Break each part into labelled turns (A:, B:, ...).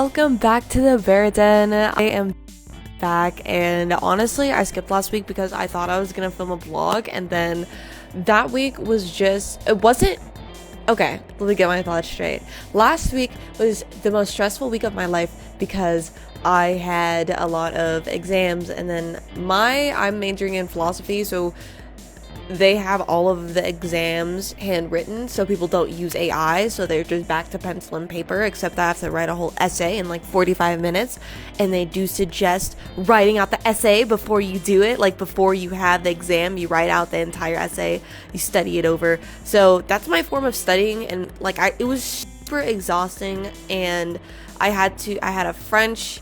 A: welcome back to the Bear Den. I am back, and honestly, I skipped last week because I thought I was gonna film a vlog, and then that week was just, it wasn't, okay, let me get my thoughts straight. Last week was the most stressful week of my life because I had a lot of exams, and then I'm majoring in philosophy, so they have all of the exams handwritten, so people don't use AI, so they're just back to pencil and paper, except I have to write a whole essay in like 45 minutes, and they do suggest writing out the essay before you do it. Like before you have the exam, you write out the entire essay, you study it over. So that's my form of studying, and like it was super exhausting, and I had a French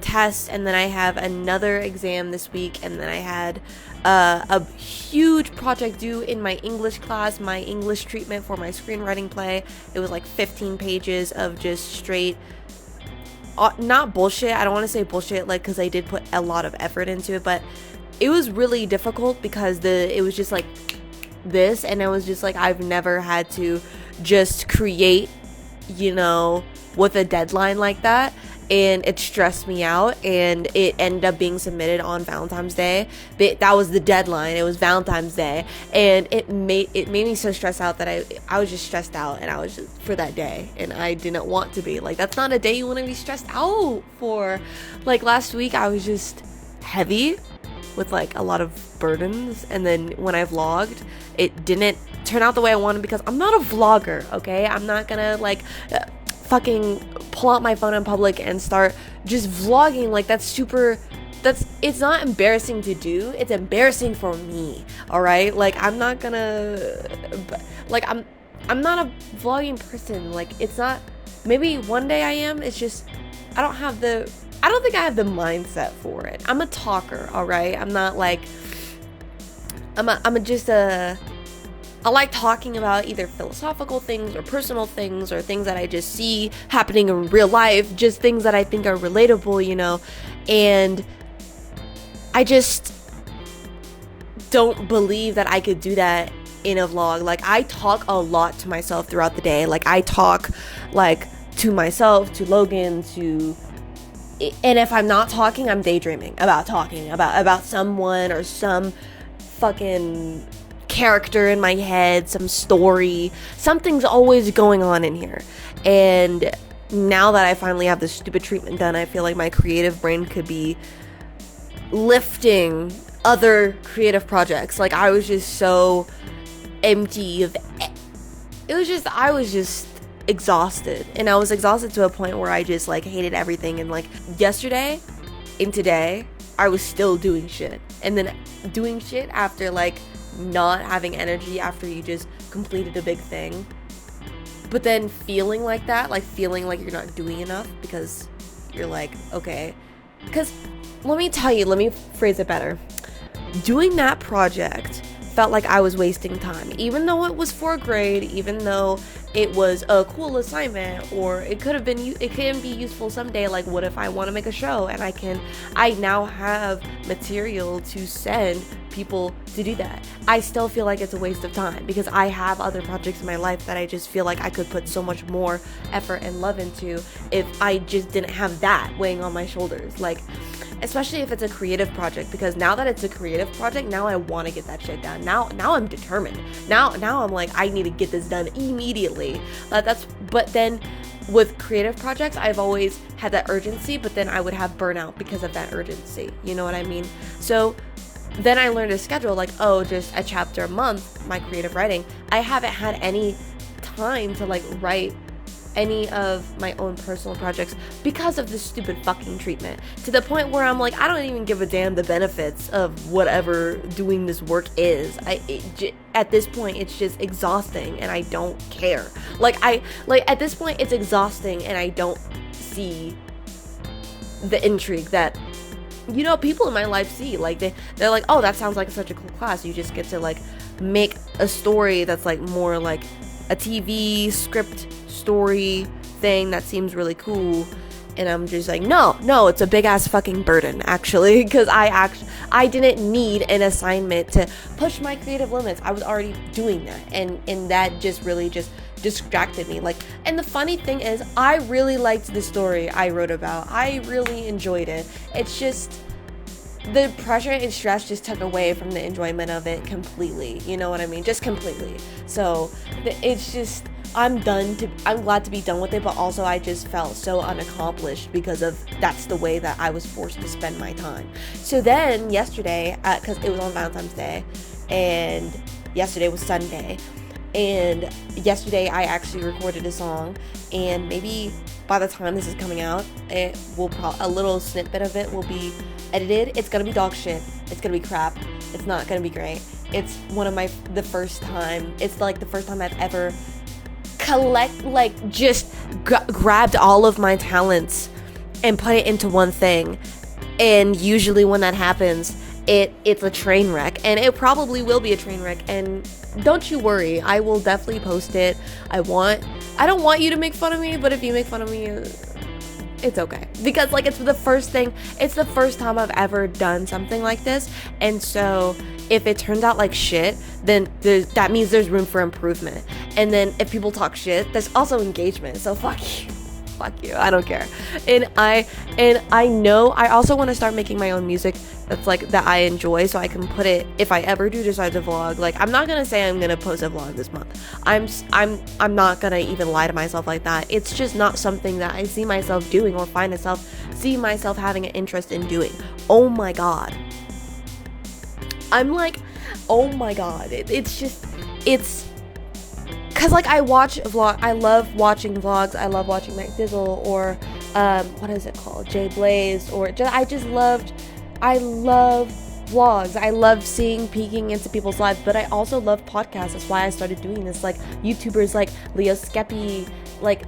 A: test, and then I have another exam this week, and then I had a huge project due in my English class, my English treatment for my screenwriting play. It was like 15 pages of just straight not bullshit. I don't want to say bullshit, like, because I did put a lot of effort into it, but it was really difficult because it was just like this, and I was just like, I've never had to just create, with a deadline like that. And it stressed me out, and it ended up being submitted on Valentine's Day. But that was the deadline. It was Valentine's Day, and it made me so stressed out that I was just stressed out, and I was just for that day, and I didn't want to be. Like, that's not a day you want to be stressed out for. Like last week, I was just heavy with like a lot of burdens, and then when I vlogged, it didn't turn out the way I wanted because I'm not a vlogger. Okay, I'm not gonna like fucking pull out my phone in public and start just vlogging. Like it's not embarrassing to do, it's embarrassing for me. All right, like I'm not gonna, like I'm not a vlogging person. Like it's not, maybe one day I am, it's just I don't think I have the mindset for it. I'm a talker, all right? I'm not like I like talking about either philosophical things or personal things or things that I just see happening in real life, just things that I think are relatable, and I just don't believe that I could do that in a vlog. Like, I talk a lot to myself throughout the day. Like, I talk like to myself, to Logan, and if I'm not talking, I'm daydreaming about talking about someone or some fucking character in my head, some story. Something's always going on in here. And now that I finally have this stupid treatment done, I feel like my creative brain could be lifting other creative projects. Like, I was just so empty of I was just exhausted, and I was exhausted to a point where I just like hated everything. And like yesterday and today, I was still doing shit, and then doing shit after like not having energy after you just completed a big thing, but then feeling like that, like feeling like you're not doing enough because you're like, okay, because let me phrase it better. Doing that project felt like I was wasting time, even though it was for a grade, even though it was a cool assignment, or it can be useful someday. Like, what if I want to make a show and I now have material to send people to do that? I still feel like it's a waste of time because I have other projects in my life that I just feel like I could put so much more effort and love into if I just didn't have that weighing on my shoulders. Like, especially if it's a creative project, because now that it's a creative project, now I want to get that shit done. Now I'm determined. Now I'm like, I need to get this done immediately. But then with creative projects, I've always had that urgency, but then I would have burnout because of that urgency. You know what I mean? So then I learned to schedule like, just a chapter a month, my creative writing. I haven't had any time to like write any of my own personal projects because of this stupid fucking treatment, to the point where I'm like, I don't even give a damn the benefits of whatever doing this work is. At this point, it's just exhausting, and I don't care. At this point, it's exhausting, and I don't see the intrigue that people in my life see. Like, they're like, oh, that sounds like such a cool class. You just get to like make a story that's like more like a TV script story thing that seems really cool, And I'm just like, no, it's a big ass fucking burden, actually, because I didn't need an assignment to push my creative limits. I was already doing that, and that just really just distracted me. Like, and the funny thing is, I really liked the story I wrote about. I really enjoyed it. It's just the pressure and stress just took away from the enjoyment of it completely. You know what I mean? Just completely. So it's just, I'm glad to be done with it, but also I just felt so unaccomplished because of that's the way that I was forced to spend my time. So then yesterday, because it was on Valentine's Day, and yesterday was Sunday, and yesterday I actually recorded a song, and maybe by the time this is coming out, it will a little snippet of it will be edited. It's gonna be dog shit. It's gonna be crap. It's not gonna be great. It's the first time I've ever grabbed all of my talents and put it into one thing. And usually when that happens, it's a train wreck, and it probably will be a train wreck. And don't you worry, I will definitely post it. I don't want you to make fun of me, but if you make fun of me, it's okay, because like it's the first time I've ever done something like this. And so if it turns out like shit, then that means there's room for improvement. And then if people talk shit, there's also engagement. So fuck you, I don't care. And I know I also want to start making my own music that's like that I enjoy, so I can put it, if I ever do decide to vlog. Like, I'm not gonna say I'm gonna post a vlog this month. I'm not gonna even lie to myself like that. It's just not something that I see myself doing or see myself having an interest in doing. Oh my god, I'm like, oh my god, it's because like I love watching vlogs. I love watching Mac Dizzle or what is it called, Jay Blaze, or I love vlogs. I love peeking into people's lives, but I also love podcasts. That's why I started doing this. Like YouTubers like Leo Skeppy, like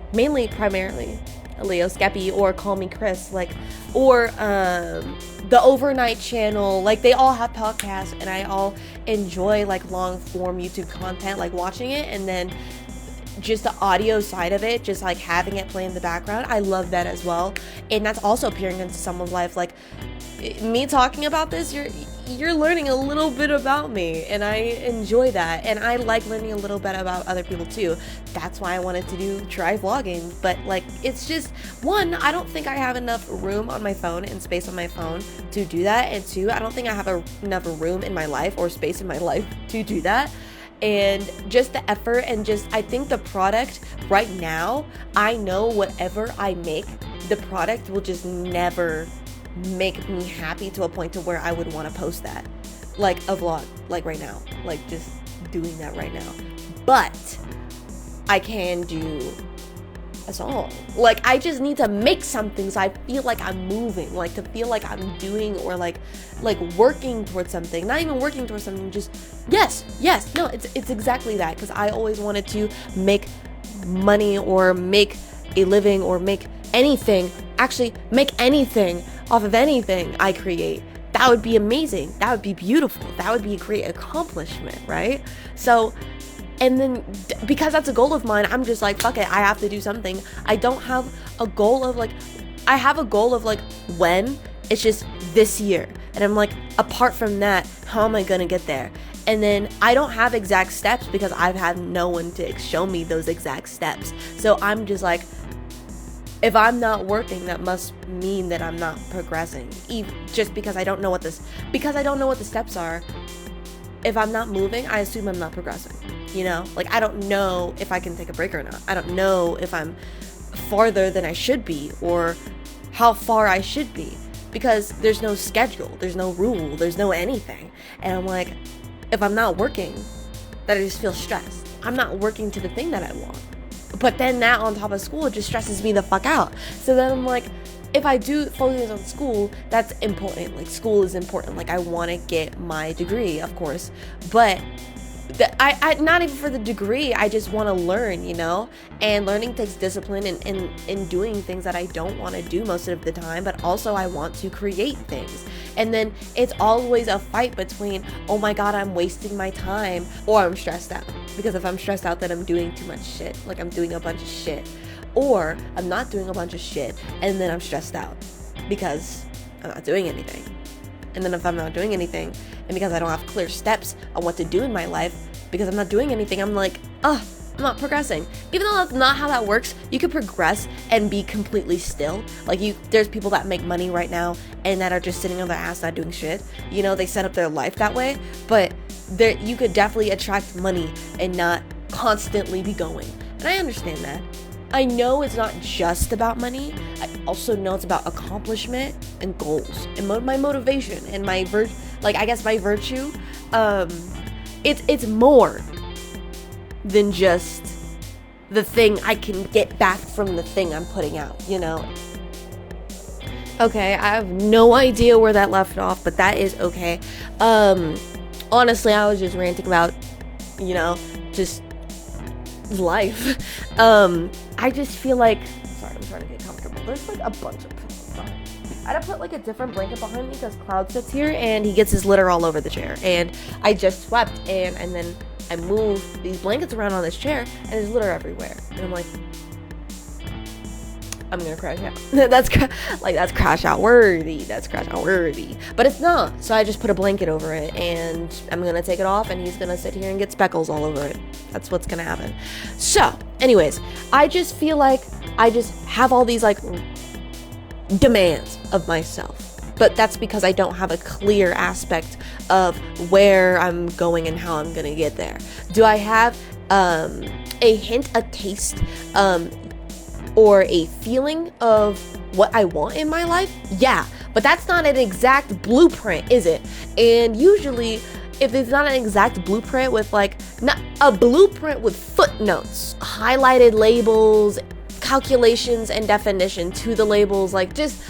A: primarily Leo Skeppy, or Call Me Chris, like, or the Overnight Channel. Like, they all have podcasts, and I all enjoy like long form YouTube content, like watching it, and then just the audio side of it, just like having it play in the background. I love that as well, and that's also peering into someone's life. Like me talking about this, you're learning a little bit about me, and I enjoy that, and I like learning a little bit about other people too. That's why I wanted to try vlogging. But like, it's just, one, I don't think I have enough room on my phone and space on my phone to do that, and two, I don't think I have enough room in my life or space in my life to do that. And just the effort, and just, I think the product right now, I know whatever I make, the product will just never make me happy to a point to where I would want to post that, like a vlog, like right now, like just doing that right now. But I can do a song. Like, I just need to make something so I feel like I'm moving, like to feel like I'm doing, or like working towards something. Not even working towards something, just no, it's exactly that. Because I always wanted to make money, or make a living, or make anything off of anything I create. That would be amazing. That would be beautiful. That would be a great accomplishment, right? So, and then because that's a goal of mine, I'm just like, fuck it, I have to do something. I don't have a goal of like, I have a goal of like when, it's just this year. And I'm like, apart from that, how am I gonna get there? And then I don't have exact steps because I've had no one to show me those exact steps. So I'm just like, if I'm not working, that must mean that I'm not progressing. Just because I don't know what the steps are. If I'm not moving, I assume I'm not progressing. You know, like, I don't know if I can take a break or not. I don't know if I'm farther than I should be, or how far I should be, because there's no schedule, there's no rule, there's no anything. And I'm like, if I'm not working, then I just feel stressed. I'm not working to the thing that I want. But then that on top of school, it just stresses me the fuck out. So then I'm like, if I do focus on school, that's important. Like, school is important. Like, I want to get my degree, of course. But I not even for the degree, I just want to learn, you know? And learning takes discipline, and doing things that I don't want to do most of the time, but also I want to create things. And then it's always a fight between, oh my god, I'm wasting my time, or I'm stressed out. Because if I'm stressed out, then I'm doing too much shit. Like, I'm doing a bunch of shit. or I'm not doing a bunch of shit and then I'm stressed out because I'm not doing anything. And then if I'm not doing anything, and because I don't have clear steps on what to do in my life, because I'm not doing anything, I'm like, I'm not progressing. Even though that's not how that works, you can progress and be completely still. Like there's people that make money right now and that are just sitting on their ass not doing shit. You know, they set up their life that way, but you could definitely attract money and not constantly be going. And I understand that. I know it's not just about money. I also know it's about accomplishment and goals and my motivation and my virtue. It's more than just the thing I can get back from the thing I'm putting out, you know? Okay, I have no idea where that left off, but that is okay. Honestly, I was just ranting about, you know, just life. I just feel like, sorry, I'm trying to get comfortable. There's like a bunch of pillows. Sorry. I had to put like a different blanket behind me because Cloud sits here and he gets his litter all over the chair. And I just swept and then I moved these blankets around on this chair and there's litter everywhere. And I'm like, I'm gonna crash out. that's crash out worthy. That's crash out worthy. But it's not. So I just put a blanket over it and I'm gonna take it off and he's gonna sit here and get speckles all over it. That's what's gonna happen. So, anyways, I just feel like I just have all these like demands of myself. But that's because I don't have a clear aspect of where I'm going and how I'm gonna get there. Do I have a hint, a taste, or a feeling of what I want in my life? Yeah, but that's not an exact blueprint, is it? And usually, if it's not an exact blueprint with like, not a blueprint with footnotes, highlighted labels, calculations and definition to the labels, like just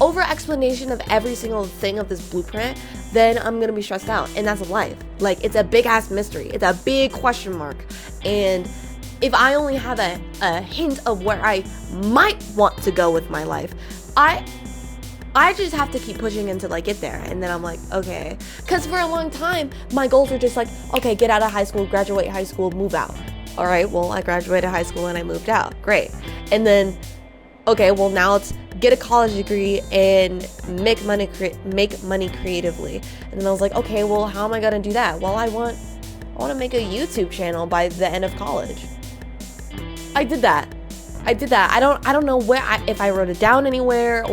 A: over explanation of every single thing of this blueprint, then I'm gonna be stressed out. And that's life. Like, it's a big ass mystery. It's a big question mark. And if I only have a hint of where I might want to go with my life, I just have to keep pushing until I get there. And then I'm like, okay. Because for a long time, my goals were just like, okay, get out of high school, graduate high school, move out. All right, well, I graduated high school and I moved out. Great. And then, okay, well, now let's get a college degree and make money creatively. And then I was like, okay, well, how am I going to do that? Well, I want to make a YouTube channel by the end of college. I did that. I don't know if I wrote it down anywhere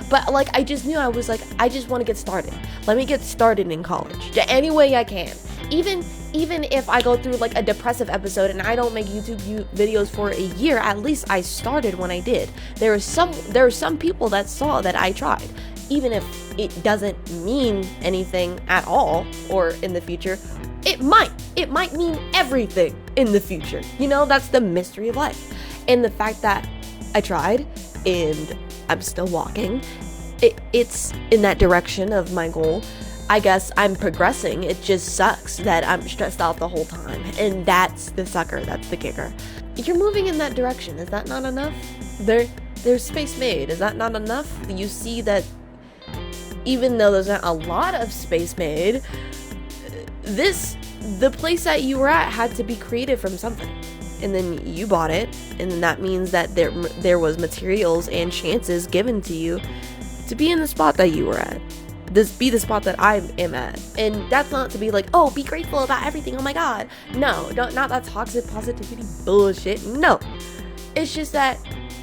A: but like, I just knew, I was like, I just want to get started. Let me get started in college any way I can. Even if I go through like a depressive episode and I don't make YouTube videos for a year, at least I started when I did. There are some people that saw that I tried. Even if it doesn't mean anything at all or in the future, it might mean everything in the future. You know, that's the mystery of life. And the fact that I tried and I'm still walking, it's in that direction of my goal. I guess I'm progressing. It just sucks that I'm stressed out the whole time. And that's the sucker. That's the kicker. You're moving in that direction. Is that not enough? There's space made. Is that not enough? You see that even though there's not a lot of space made, the place that you were at had to be created from something. And then you bought it. And then that means that there was materials and chances given to you to be in the spot that you were at. Be the spot that I am at. And that's not to be like, oh, be grateful about everything, oh my god. No, not that toxic positivity bullshit. No. It's just that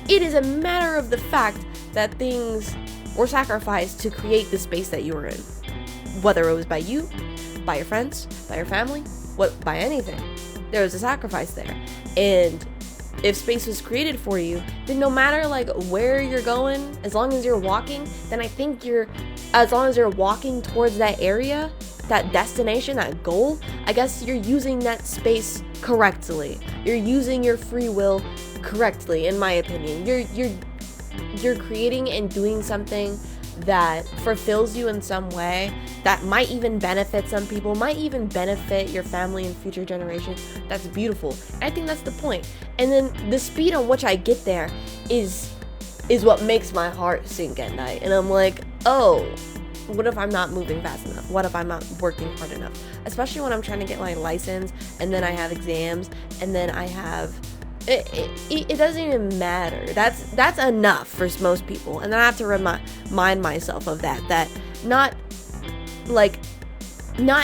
A: it is a matter of the fact that things were sacrificed to create the space that you were in. Whether it was by you, by your friends, by your family, by anything. There was a sacrifice there. And if space was created for you, then no matter like where you're going, as long as you're walking, then I think as long as you're walking towards that area, that destination, that goal, I guess you're using that space correctly. You're using your free will correctly, in my opinion. You're creating and doing something that fulfills you in some way, that might even benefit some people, might even benefit your family and future generations. That's beautiful. I think that's the point. And then the speed on which I get there is what makes my heart sink at night. And I'm like, oh, what if I'm not moving fast enough? What if I'm not working hard enough? Especially when I'm trying to get my license and then I have exams and then I have it doesn't even matter. That's enough for most people. And then I have to remind myself of that not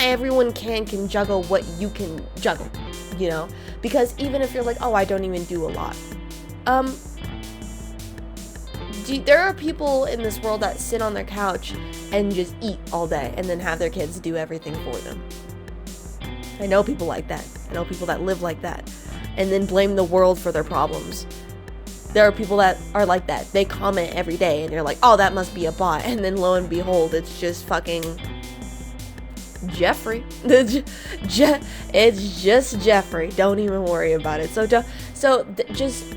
A: everyone can juggle what you can juggle, you know? Because even if you're like, oh, I don't even do a lot. There are people in this world that sit on their couch and just eat all day and then have their kids do everything for them. I know people like that. I know people that live like that and then blame the world for their problems. There are people that are like that. They comment every day and you're like, oh, that must be a bot. And then lo and behold, it's just fucking Jeffrey. It's just Jeffrey. Don't even worry about it. Just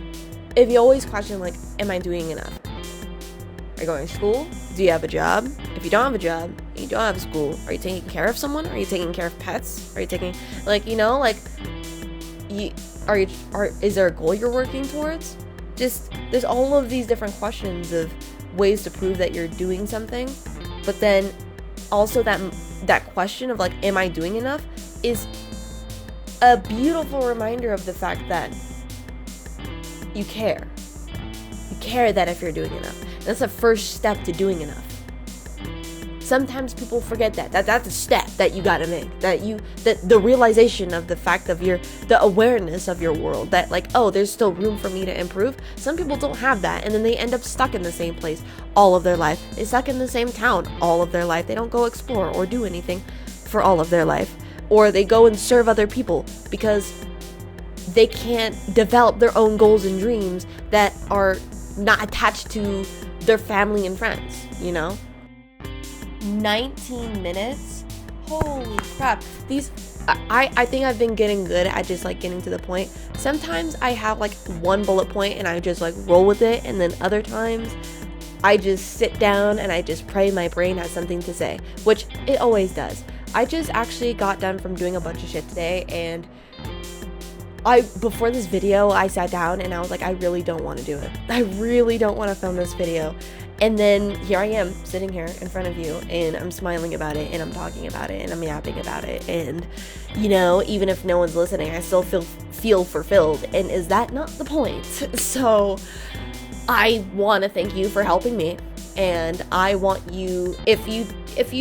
A: if you always question, like, am I doing enough? Are you going to school? Do you have a job? If you don't have a job, you don't have a school, are you taking care of someone? Are you taking care of pets? Are you taking, is there a goal you're working towards? Just, there's all of these different questions of ways to prove that you're doing something, but then also that question of, like, am I doing enough is a beautiful reminder of the fact that you care. You care that if you're doing enough. That's the first step to doing enough. Sometimes people forget that's a step that you gotta make. That the realization of the fact of the awareness of your world. That, like, oh, there's still room for me to improve. Some people don't have that, and then they end up stuck in the same place all of their life. They're stuck in the same town all of their life. They don't go explore or do anything for all of their life. Or they go and serve other people because they can't develop their own goals and dreams that are not attached to their family and friends, you know? 19 minutes? Holy crap. I think I've been getting good at just, like, getting to the point. Sometimes I have, like, one bullet point and I just, like, roll with it, and then other times I just sit down and I just pray my brain has something to say, which it always does. I just actually got done from doing a bunch of shit today, and before this video, I sat down and I was like, I really don't want to do it. I really don't want to film this video. And then here I am sitting here in front of you, and I'm smiling about it, and I'm talking about it, and I'm yapping about it. And, you know, even if no one's listening, I still feel fulfilled. And is that not the point? So I want to thank you for helping me. And I want you, if you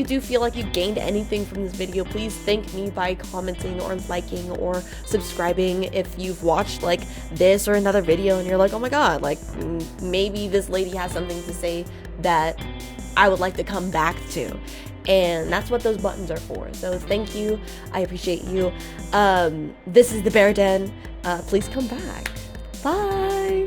A: do feel like you gained anything from this video, please thank me by commenting or liking or subscribing. If you've watched, like, this or another video and you're like, oh my god, like, maybe this lady has something to say that I would like to come back to. And that's what those buttons are for. So thank you. I appreciate you. This is the Bear Den. Please come back. Bye.